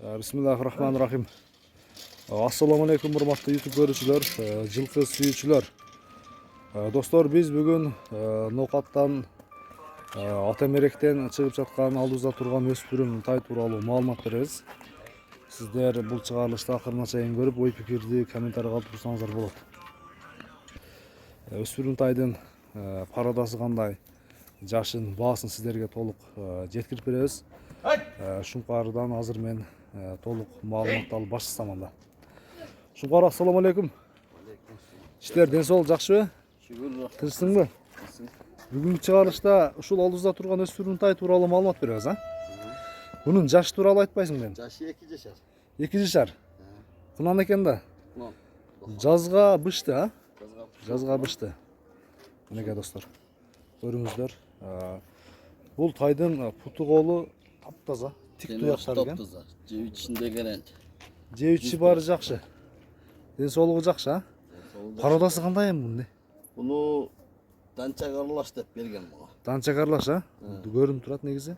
Bismillahirrahmanirrahim. Assalamu alaikum hurmatly YouTube görүүчүлөр, жылкы сүйүүчүлөр. Достор, биз бүгүн Ноокаттан Атамеректен чыгып жаткан алдыбызда турган өспүрүм тай тууралуу маалымат беребиз. Сиздер бул чыгарылышты акырына чейин көрүп, ой пикирди комментарий калтырсаңыздар болот. Өспүрүм тайдын парадасы кандай, жашын, баасын сиздерге толук жеткирип беребиз. Шуңкардан азыр мен толук маалымат алып баштасам анда. Шуңкар, ассаламу алейкум. Иштер ден соолук жакшыбы? Шүгүр. Тынчсыңбы? Бүгүнкү чыгарылышта ушул алдыбызда турган өспүрүм тай тууралуу маалымат беребиз, а? Бунун жашы тууралуу айтпайсыңбы эми? Жашы 2 жашар. 2 жашар. Кунан экен да. Кунан. Жазга бышты, а? Жазга бышты. Мынеке достор. Көрүңүздөр. Бул тайдын путу колу таптаза, тик туяктар экен. Таптаза. Жеп ичинде керенч. Жеп ичи баары жакшы. Ден соолугу жакшы, а? Пародасы кандай эми бунун? Буну Данча Карлаш деп берген буга. Данча Карлаш, а? Көрүнүп турат негизи.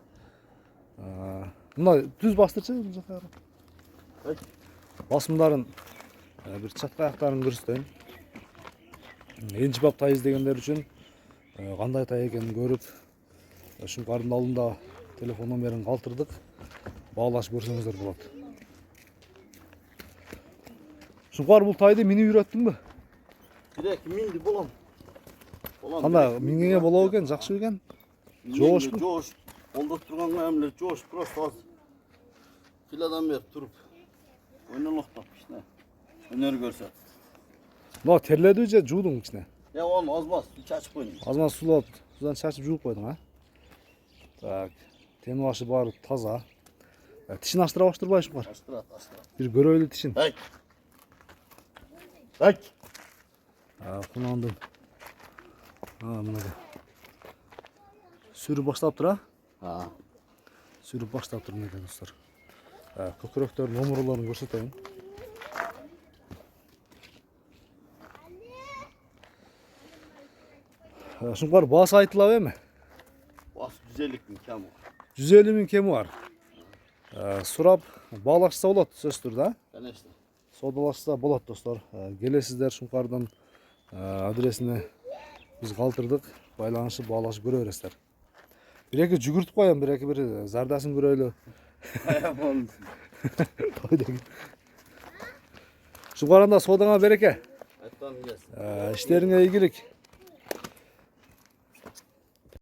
Мына түз бастырчы бул жака. Басымдарын бир чатка аяктарын көрсөтөйүн. Энчи бап тай издегендер үчүн кандай тай экенин көрүп, Шуңкардын алдында телефон номерин калтырдык. Баалашып көрсөңүздөр болот. Шуңкар, бул тайды минип үйрөттүңбү? Бирек минди болом. Кандай мингенге болобу экен, жакшы экен? Жоошпу? Жоош. Колдоп турганга эмне жоош, просто аз. Кыйладан бери туруп. Ойнолоктоп кичине. Өнөр көрсөт. Мына терледиби же жуудуң кичине? Оны азбас, чачып койдум. Азман сулап, судан чачып жууп койдуң, а? Так, тени башы баары таза. Тишин аштыра баштырбай Шуңкар? Аштырат. Бир көрөйлү тишин. Кунандын. Мынада. Сүрүп баштаптыр, а? Сүрүп баштаптыр мынеке достор. Көкүрөктөрдүн омурлорун көрсөтөйүн. Шуңкар, баасы айтылабы эми? Баасы 150 миң кеми бар. 150 миң кеми бар. Сурап баалашса болот, сөзсүз да? Конечно. Саудалашса болот достор. Келесиздер Шуңкардын адресине биз калтырдык. Байланышып баалашып көрө бересиздер. Бир-эки жүгүртүп коем, бир-эки бир зардасын көрөлү. Шуңкар, анда соодаңа береке. Айтпаңыз. Иштериңе ийгилик.